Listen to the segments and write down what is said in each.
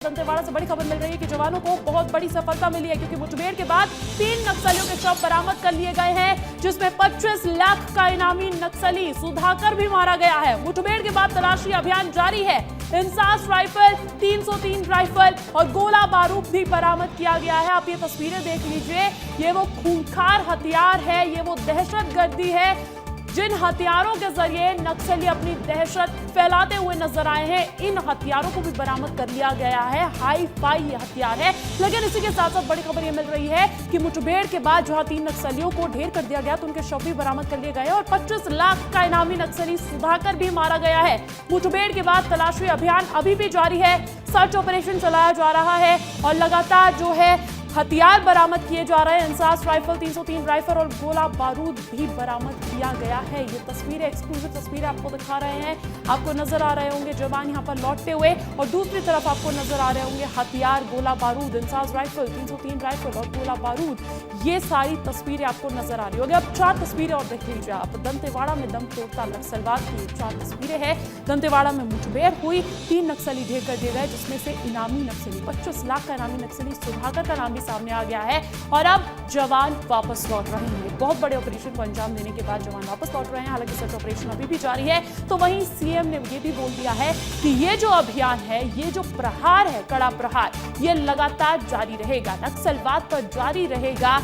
दंतेवाड़ा से बड़ी खबर मिल रही है कि जवानों को बहुत बड़ी सफलता मिली है, क्योंकि मुठभेड़ के बाद 3 नक्सलियों के शव बरामद कर लिए गए हैं, जिसमें 25 लाख का इनामी नक्सली सुधाकर भी मारा गया है। मुठभेड़ के बाद तलाशी अभियान जारी है। इंसास राइफल, 303 राइफल और गोला बारूद भी बरामद किया गया है। आप ये तस्वीरें देख लीजिए, ये वो खूंखार हथियार है, ये वो दहशतगर्दी है जिन हथियारों के जरिए नक्सली अपनी दहशत फैलाते हुए नजर आए हैं। इन हथियारों को भी बरामद कर लिया गया है। हाई फाई ये हथियार है। लेकिन इसी के साथ साथ बड़ी खबर ये मिल रही है कि मुठभेड़ के बाद जहां 3 नक्सलियों को ढेर कर दिया गया तो उनके शव भी बरामद कर लिए गए और 25 लाख का इनामी नक्सली सुधाकर भी मारा गया है। मुठभेड़ के बाद तलाशी अभियान अभी भी जारी है। सर्च ऑपरेशन चलाया जा रहा है और लगातार जो है हथियार बरामद किए जा रहे हैं। इंसास राइफल, 303 राइफल और गोला बारूद भी बरामद किया गया है। ये तस्वीरें, एक्सक्लूसिव तस्वीरें आपको दिखा रहे हैं। आपको नजर आ रहे होंगे जवान यहां पर लौटते हुए और दूसरी तरफ आपको नजर आ रहे होंगे हथियार, गोला बारूद, इंसास राइफल, 303 राइफल और गोला बारूद। ये सारी तस्वीरें आपको नजर आ रही होगी। अब 4 तस्वीरें और देख लीजिए आप। दंतेवाड़ा में दम तोड़ता नक्सलवाद की 4 तस्वीरें हैं। दंतेवाड़ा में मुठभेड़ हुई, 3 नक्सली ढेर कर दिए गए, जिसमें से इनामी नक्सली 25 लाख का इनामी नक्सली सुधाकर का नाम सामने आ गया है और अब जवान वापस लौट रहे हैं। बहुत बड़े ऑपरेशन को अंजाम देने के बाद जवान वापस लौट रहे हैं। हालांकि सर्च ऑपरेशन अभी भी जारी है। तो वहीं सीएम ने ये भी बोल दिया है कि ये जो अभियान है, ये जो प्रहार है, कड़ा प्रहार, ये लगातार जारी रहेगा, नक्सलवाद पर जारी रहेगा।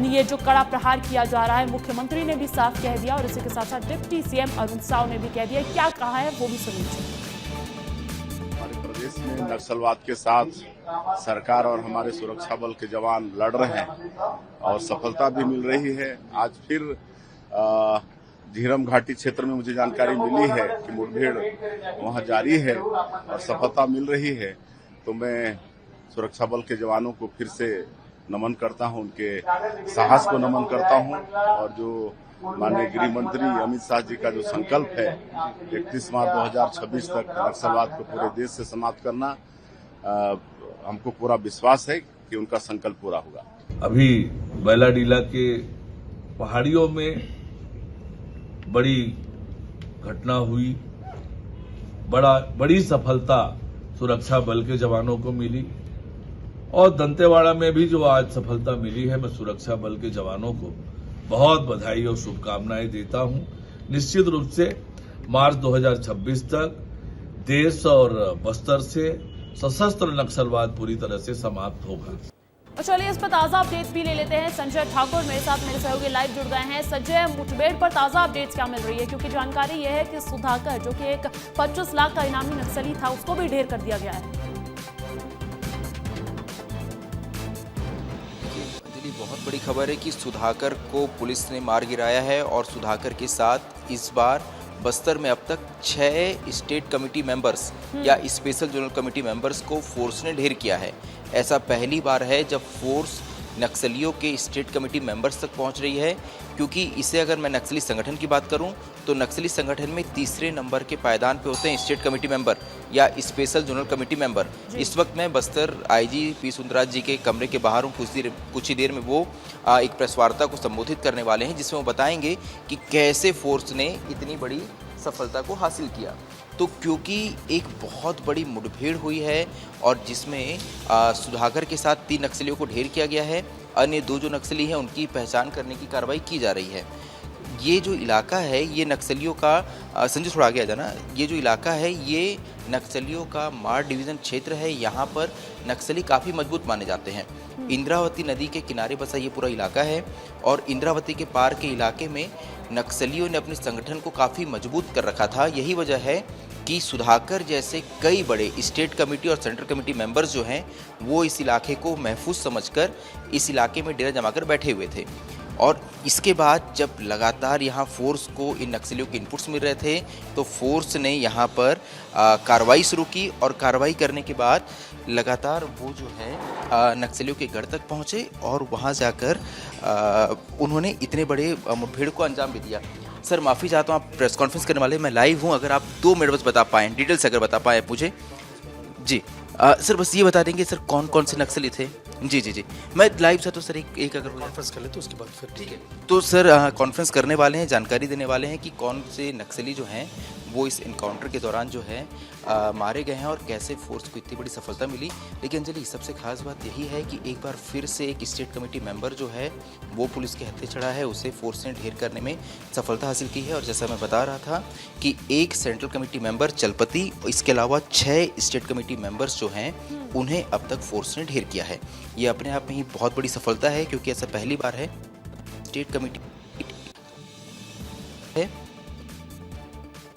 ये जो कड़ा प्रहार किया जा रहा है, मुख्यमंत्री ने भी साफ कह दिया और इसी के साथ साथ डिप्टी सीएम अरुण साव ने भी कह दिया। क्या कहा है वो भी सुनिए। प्रदेश में नक्सलवाद के साथ सरकार और हमारे सुरक्षा बल के जवान लड़ रहे हैं और सफलता भी मिल रही है। आज फिर झीरम घाटी क्षेत्र में मुझे जानकारी मिली है कि मुठभेड़ वहां जारी है और सफलता मिल रही है। तो मैं सुरक्षा बल के जवानों को फिर से नमन करता हूं, उनके साहस को नमन करता हूं और जो माननीय गृह मंत्री अमित शाह जी का जो संकल्प है 31 मार्च 2026 तक नक्सलवाद को पूरे देश से समाप्त करना, हमको पूरा विश्वास है कि उनका संकल्प पूरा होगा। अभी बैलाडीला के पहाड़ियों में बड़ी घटना हुई, बड़ी सफलता सुरक्षा बल के जवानों को मिली और दंतेवाड़ा में भी जो आज सफलता मिली है, मैं सुरक्षा बल के जवानों को बहुत बधाई और शुभकामनाएं देता हूं। निश्चित रूप से मार्च 2026 तक देश और बस्तर से सशस्त्र नक्सलवाद पूरी तरह से समाप्त होगा। और चलिए इस पर ताजा अपडेट्स भी ले लेते हैं। संजय ठाकुर मेरे साथ, मेरे सहयोगी लाइव जुड़ गए हैं। संजय, मुठभेड़ पर ताजा अपडेट्स क्या मिल रही है? क्योंकि जानकारी यह है कि सुधाकर, जो कि एक 25 लाख का इनामी नक्सली था, उसको भी ढेर कर दिया गया है। बहुत बड़ी खबर है कि सुधाकर को पुलिस ने मार गिराया है और सुधाकर के साथ इस बार बस्तर में अब तक 6 स्टेट कमेटी मेंबर्स या स्पेशल जोनल कमेटी मेंबर्स को फोर्स ने ढेर किया है। ऐसा पहली बार है जब फोर्स नक्सलियों के स्टेट कमेटी मेंबर्स तक पहुंच रही है, क्योंकि इसे अगर मैं नक्सली संगठन की बात करूं तो नक्सली संगठन में तीसरे नंबर के पायदान पे होते हैं स्टेट कमेटी मेंबर या स्पेशल जोनल कमेटी मेंबर। इस वक्त मैं बस्तर आईजी पी सुंदरराज जी के कमरे के बाहर हूं। कुछ ही देर में वो एक प्रेस वार्ता को संबोधित करने वाले हैं, जिसमें वो बताएंगे कि कैसे फोर्स ने इतनी बड़ी सफलता को हासिल किया। तो क्योंकि एक बहुत बड़ी मुठभेड़ हुई है और जिसमें सुधाकर के साथ 3 नक्सलियों को ढेर किया गया है, अन्य 2 जो नक्सली हैं उनकी पहचान करने की कार्रवाई की जा रही है। ये जो इलाका है ये नक्सलियों का, संजय थोड़ा आगे आ जाना, ये जो इलाका है ये नक्सलियों का मार डिवीज़न क्षेत्र है। यहाँ पर नक्सली काफ़ी मजबूत माने जाते हैं। इंद्रावती नदी के किनारे बसा ये पूरा इलाका है और इंद्रावती के पार के इलाके में नक्सलियों ने अपने संगठन को काफ़ी मजबूत कर रखा था। यही वजह है कि सुधाकर जैसे कई बड़े स्टेट कमेटी और सेंट्रल कमेटी मेंबर्स जो हैं वो इस इलाके को महफूज समझकर इस इलाके में डेरा जमाकर बैठे हुए थे। और इसके बाद जब लगातार यहाँ फोर्स को इन नक्सलियों के इनपुट्स मिल रहे थे तो फोर्स ने यहाँ पर कार्रवाई शुरू की और कार्रवाई करने के बाद लगातार वो जो है नक्सलियों के घर तक पहुँचे और वहाँ जाकर उन्होंने इतने बड़े मुठभेड़ को अंजाम भी दिया। सर माफ़ी चाहता हूँ, आप प्रेस कॉन्फ्रेंस करने वाले, मैं लाइव हूँ, अगर आप 2 मिनट बस बता पाएँ, डिटेल्स अगर बता पाएँ मुझे। जी सर बस ये बता देंगे सर कौन कौन से नक्सली थे? जी जी जी मैं लाइव था तो सर एक अगर कॉन्फ्रेंस कर ले तो उसके बाद फिर ठीक है। तो सर कॉन्फ्रेंस करने वाले हैं, जानकारी देने वाले हैं कि कौन से नक्सली जो हैं वो इस इनकाउंटर के दौरान जो है मारे गए हैं और कैसे फोर्स को इतनी बड़ी सफलता मिली। लेकिन अंजलि, सबसे खास बात यही है कि एक बार फिर से एक स्टेट कमेटी मेंबर जो है वो पुलिस के हत्थे चढ़ा है, उसे फोर्स ने ढेर करने में सफलता हासिल की है। और जैसा मैं बता रहा था कि एक सेंट्रल कमेटी मेंबर चलपति, इसके अलावा 6 स्टेट कमेटी मेंबर्स जो हैं उन्हें अब तक फोर्स ने ढेर किया है। ये अपने आप में ही बहुत बड़ी सफलता है, क्योंकि ऐसा पहली बार है स्टेट कमेटी है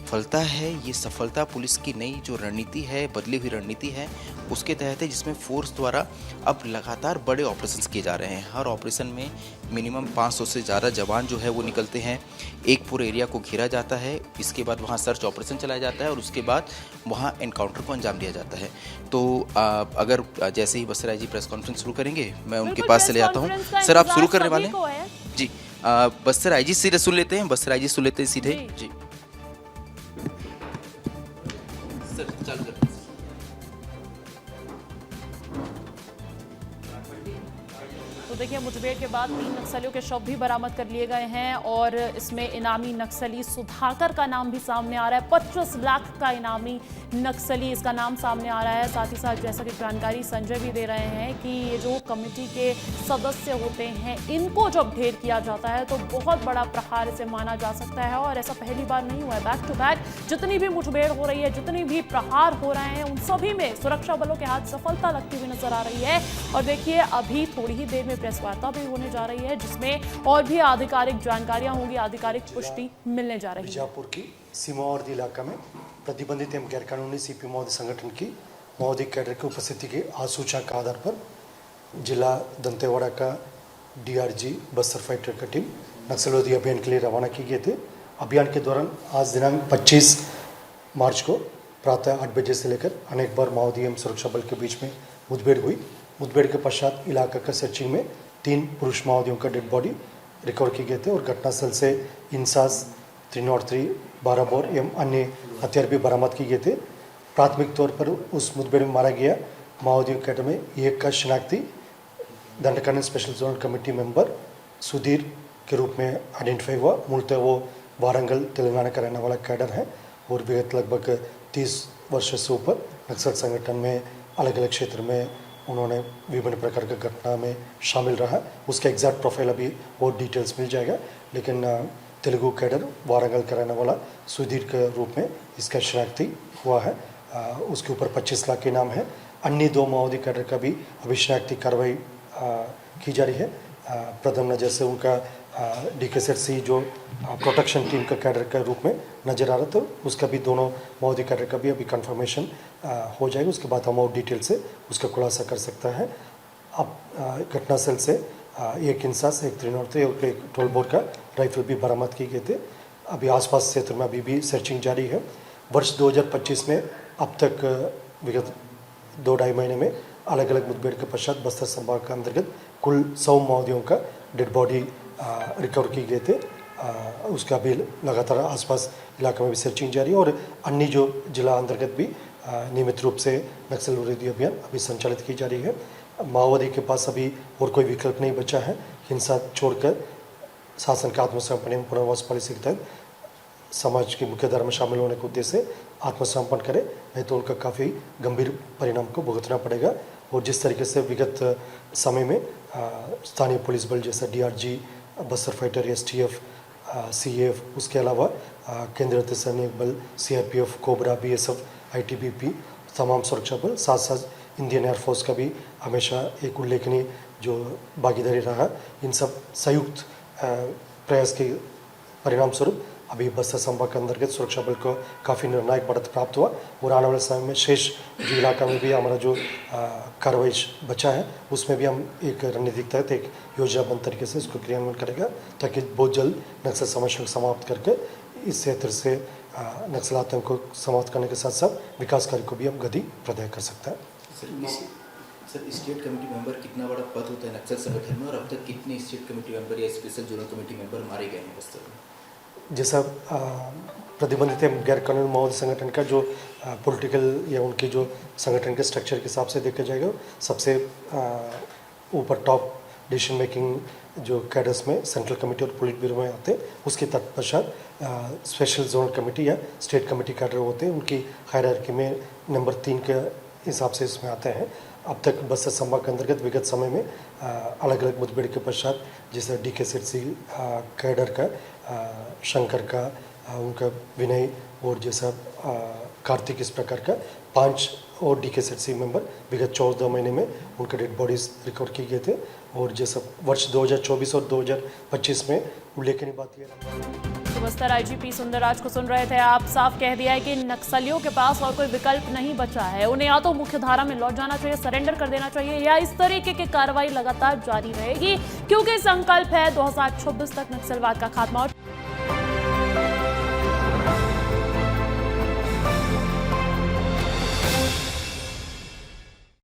सफलता है। ये सफलता पुलिस की नई जो रणनीति है, बदली हुई रणनीति है, उसके तहत है, जिसमें फोर्स द्वारा अब लगातार बड़े ऑपरेशंस किए जा रहे हैं। हर ऑपरेशन में मिनिमम 500 से ज़्यादा जवान जो है वो निकलते हैं। एक पूरे एरिया को घेरा जाता है, इसके बाद वहाँ सर्च ऑपरेशन चलाया जाता है और उसके बाद वहाँ एनकाउंटर को अंजाम दिया जाता है। तो अगर जैसे ही बस्तर आईजी प्रेस कॉन्फ्रेंस शुरू करेंगे, मैं उनके पास चले जाता हूँ। सर, आप शुरू करने वाले हैं? जी, बस्तर आईजी सीधे सुन लेते हैं, बस्तर आईजी सुन लेते हैं सीधे। जी सर, चालू करते हैं। तो देखिए, मुठभेड़ के बाद 3 नक्सलियों के शव भी बरामद कर लिए गए हैं और इसमें इनामी नक्सली सुधाकर का नाम भी सामने आ रहा है। 25 लाख का इनामी नक्सली, इसका नाम सामने आ रहा है। साथ ही साथ जैसा कि जानकारी संजय भी दे रहे हैं कि ये जो कमेटी के सदस्य होते हैं, इनको जब ढेर किया जाता है तो बहुत बड़ा प्रहार इसे माना जा सकता है। और ऐसा पहली बार नहीं हुआ है। बैक टू बैक जितनी भी मुठभेड़ हो रही है, जितनी भी प्रहार हो रहे हैं, उन सभी में सुरक्षा बलों के हाथ सफलता लगती हुई नजर आ रही है। और देखिए, अभी थोड़ी ही देर में प्रेस वार्ता भी होने जा रही है, जिसमें और भी आधिकारिक जानकारियां होंगी, आधिकारिक पुष्टि मिलने जा रही है। बीजापुर की सीमावर्ती इलाका में प्रतिबंधित एवं गैरकानूनी सीपी माओवादी संगठन की माओवादी कैडर की उपस्थिति के आसूचना के आधार पर जिला दंतेवाड़ा का डीआरजी बस्तर फाइटर का टीम नक्सलवादी अभियान के लिए रवाना की गए थे। अभियान के दौरान आज दिनांक 25 मार्च को प्रातः 8 बजे से लेकर अनेक बार माओवादी एवं सुरक्षा बल के बीच में मुठभेड़ हुई। मुठभेड़ के पश्चात इलाका का सर्चिंग में 3 पुरुष माओवादियों का डेड बॉडी रिकवर किए गए थे और घटनास्थल से इंसास 303 12 बोर एवं अन्य हथियार भी बरामद किए गए थे। प्राथमिक तौर पर उस मुठभेड़ में मारा गया माओवादियों कैडर में एक का शिनाख्ती Dandakaranya special zonal committee member Sudhir के रूप में आइडेंटिफाई हुआ। मूलतः वो वारंगल तेलंगाना का रहने वाला कैडर है और विगत लगभग 30 वर्षों से ऊपर नक्सल संगठन में अलग अलग क्षेत्र में उन्होंने विभिन्न प्रकार की घटना में शामिल रहा। उसका एग्जैक्ट प्रोफाइल अभी बहुत डिटेल्स मिल जाएगा, लेकिन तेलुगु कैडर वारंगल का रहने वाला सुधीर के रूप में इसका शनाख्ती हुआ है। उसके ऊपर 25 लाख के इनाम है। अन्य 2 माओवादी कैडर का भी अभी शनाख्ती कार्रवाई की जा रही है। प्रथम नज़र से उनका DKSC जो प्रोटेक्शन टीम का कैडर के रूप में नज़र आ रहा था, उसका भी दोनों माओवादी कैडर का भी अभी कंफर्मेशन हो जाएगा। उसके बाद हम और डिटेल से उसका खुलासा कर सकता है। अब घटनास्थल से एक इंसास, एक 303 और एक 12 बोर का राइफल भी बरामद किए गए थे। अभी आसपास क्षेत्र में अभी भी सर्चिंग जारी है। वर्ष 2025 में अब तक विगत 2-2.5 महीने में अलग अलग मुठभेड़ के पश्चात बस्तर संभाग के अंतर्गत कुल 100 माओवादियों का डेड बॉडी रिकवर किए गए थे। उसका भी लगातार आसपास इलाके में भी सर्चिंग जारी है और अन्य जो जिला अंतर्गत भी नियमित रूप से नक्सल विरोधी अभियान अभी संचालित की जा रही है। माओवादी के पास अभी और कोई विकल्प नहीं बचा है। हिंसा छोड़कर शासन का आत्मसमर्पण एवं पुनर्वास पॉलिसी के तहत समाज की मुख्य धारा में शामिल होने के उद्देश्य से आत्मसमर्पण करे, नहीं तो उनका काफ़ी गंभीर परिणाम को भुगतना पड़ेगा। और जिस तरीके से विगत समय में स्थानीय पुलिस बल जैसा DRG, Bastar fighter, STF, CAF, उसके अलावा केंद्रीय अर्धसैनिक बल CRPF, कोबरा, BSF, ITBP, तमाम सुरक्षा बल, साथ साथ इंडियन एयरफोर्स का भी हमेशा एक उल्लेखनीय जो भागीदारी रहा। इन सब संयुक्त प्रयास के परिणाम स्वरूप अभी बस्तर संभाग के अंतर्गत सुरक्षा बल को काफ़ी निर्णायक बढ़त प्राप्त हुआ और आने वाले समय में शेष जो इलाका में भी हमारा जो कार्रवाई बचा है उसमें भी हम एक रणनीति के तहत एक योजनाबद्ध तरीके से इसको क्रियान्वयन करेगा, ताकि बहुत जल्द नक्सल समस्या को समाप्त करके इस क्षेत्र से नक्सल आतंक को समाप्त करने के साथ साथ विकास कार्य को भी हम गति प्रदान कर सकते हैं। सर, स्टेट कमेटी मेंबर कितना बड़ा पद होता है नक्सल संगठन में, और अब तक कितने स्टेट कमेटी मेंबर या स्पेशल जोनल कमेटी मेंबर मारे गए हैं बस्तर में? जैसा प्रतिबंधित गैर कानूनी माओवादी संगठन का जो पॉलिटिकल या उनके जो संगठन के स्ट्रक्चर के हिसाब से देखा जाएगा, सबसे ऊपर टॉप डिसीजन मेकिंग जो कैडर्स में सेंट्रल कमेटी और पुलिट ब्यूरो में आते हैं, उसके तत्पश्चात स्पेशल जोनल कमेटी या स्टेट कमेटी कैडर होते हैं, उनकी हायरार्की में नंबर 3 के हिसाब से इसमें आते हैं। अब तक बस्तर संभाग के अंतर्गत विगत समय में अलग अलग मुठभेड़ के पश्चात जैसे DK-SEC कैडर का शंकर का उनका विनय और जैसा कार्तिक, इस प्रकार का 5 और DK-SEC मेंबर विगत 14 महीने में उनके डेड बॉडीज रिकवर किए गए थे। और जैसा वर्ष 2024 और 2025 में उल्लेखनीय बात यह तो बस्तर IGP सुंदरराज को सुन रहे थे आप। साफ कह दिया है कि नक्सलियों के पास और कोई विकल्प नहीं बचा है, उन्हें या तो मुख्य धारा में लौट जाना चाहिए, सरेंडर कर देना चाहिए, या इस तरीके की कार्रवाई लगातार जारी रहेगी, क्योंकि संकल्प है 2026 तक नक्सलवाद का खात्मा।